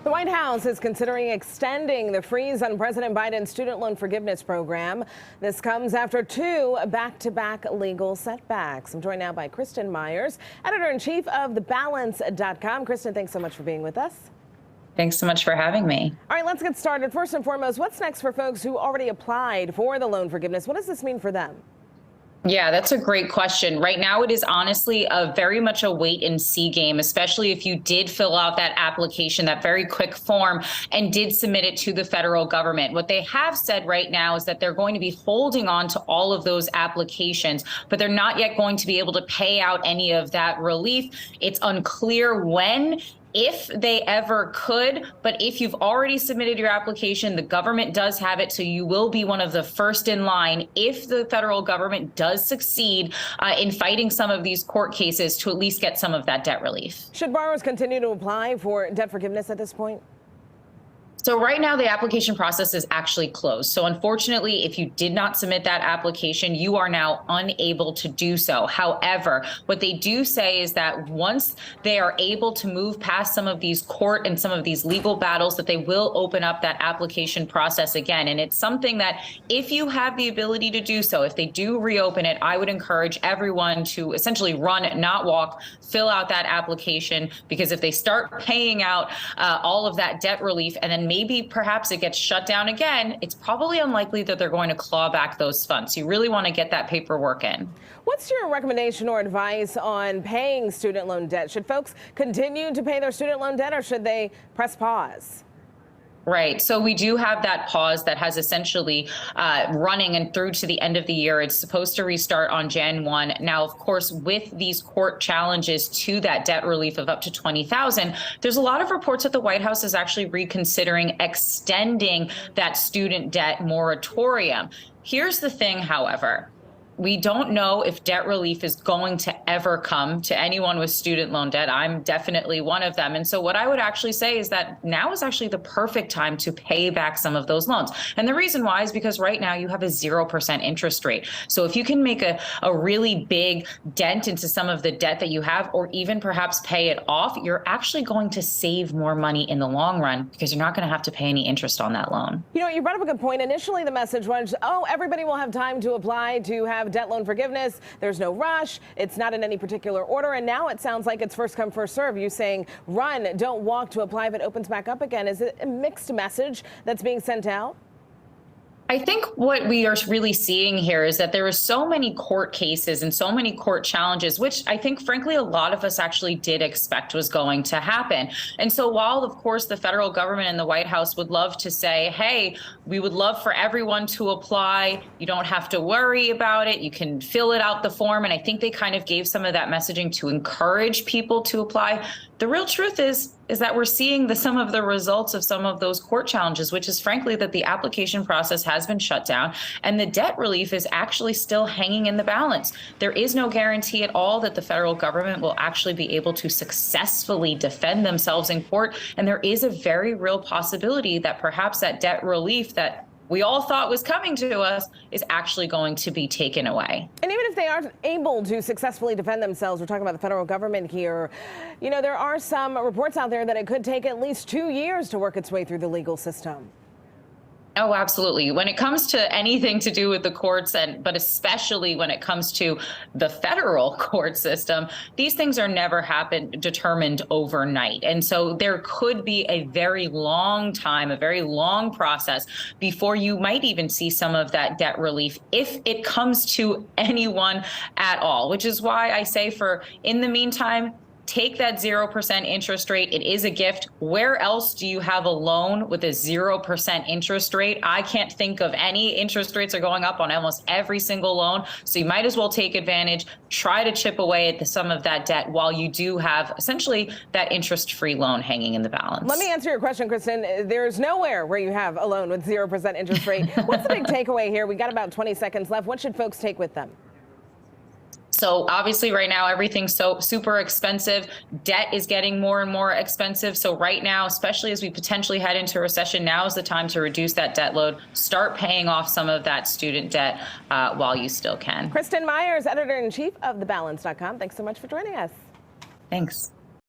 The White House is considering extending the freeze on President Biden's student loan forgiveness program. This comes after two back-to-back legal setbacks. I'm joined now by Kristen Myers, editor-in-chief of thebalance.com. Kristen, thanks so much for being with us. Thanks so much for having me. All right, let's get started. First and foremost, what's next for folks who already applied for the loan forgiveness? What does this mean for them? Yeah, that's a great question. Right now, it is honestly very much a wait and see game, especially if you did fill out that application, that very quick form, and did submit it to the federal government. What they have said right now is that they're going to be holding on to all of those applications, but they're not yet going to be able to pay out any of that relief. It's unclear when, if they ever could, but if you've already submitted your application, the government does have it, so you will be one of the first in line if the federal government does succeed in fighting some of these court cases to at least get some of that debt relief. Should borrowers continue to apply for debt forgiveness at this point? So right now, the application process is actually closed. So unfortunately, if you did not submit that application, you are now unable to do so. However, what they do say is that once they are able to move past some of these court and some of these legal battles, that they will open up that application process again. And it's something that if you have the ability to do so, if they do reopen it, I would encourage everyone to essentially run, not walk, fill out that application, because if they start paying out all of that debt relief and then maybe perhaps it gets shut down again, it's probably unlikely that they're going to claw back those funds. You really want to get that paperwork in. What's your recommendation or advice on paying student loan debt? Should folks continue to pay their student loan debt, or should they press pause? Right. So we do have that pause that has essentially running and through to the end of the year. It's supposed to restart on Jan 1. Now, of course, with these court challenges to that debt relief of up to $20,000, there's a lot of reports that the White House is actually reconsidering extending that student debt moratorium. Here's the thing, however. We don't know if debt relief is going to ever come to anyone with student loan debt. I'm definitely one of them. And so what I would actually say is that now is actually the perfect time to pay back some of those loans. And the reason why is because right now you have a 0% interest rate. So if you can make a really big dent into some of the debt that you have, or even perhaps pay it off, you're actually going to save more money in the long run because you're not going to have to pay any interest on that loan. You know, you brought up a good point. Initially, the message was, oh, everybody will have time to apply to have debt loan forgiveness. There's no rush. It's not in any particular order. And now it sounds like it's first come, first serve. You saying run, don't walk to apply if it opens back up again. Is it a mixed message that's being sent out? I think what we are really seeing here is that there are so many court cases and so many court challenges, which I think, frankly, a lot of us actually did expect was going to happen. And so while, of course, the federal government and the White House would love to say, hey, we would love for everyone to apply. You don't have to worry about it. You can fill it out the form. And I think they kind of gave some of that messaging to encourage people to apply. The real truth is that we're seeing some of the results of some of those court challenges, which is frankly that the application process has been shut down and the debt relief is actually still hanging in the balance. There is no guarantee at all that the federal government will actually be able to successfully defend themselves in court. And there is a very real possibility that perhaps that debt relief that we all thought was coming to us is actually going to be taken away. And even if they aren't able to successfully defend themselves, we're talking about the federal government here, you know, there are some reports out there that it could take at least 2 years to work its way through the legal system. Oh, absolutely. When it comes to anything to do with the courts, but especially when it comes to the federal court system, these things are never determined overnight. And so there could be a very long time, a very long process before you might even see some of that debt relief, if it comes to anyone at all, which is why I say in the meantime, take that 0% interest rate. It is a gift. Where else do you have a loan with a 0% interest rate? I can't think of any. Interest rates are going up on almost every single loan. So you might as well take advantage, try to chip away at some of that debt while you do have essentially that interest-free loan hanging in the balance. Let me answer your question, Kristen. There's nowhere where you have a loan with 0% interest rate. What's the big takeaway here? We got about 20 seconds left. What should folks take with them? So obviously right now, everything's so super expensive. Debt is getting more and more expensive. So right now, especially as we potentially head into a recession, now is the time to reduce that debt load. Start paying off some of that student debt while you still can. Kristen Myers, editor-in-chief of thebalance.com. Thanks so much for joining us. Thanks.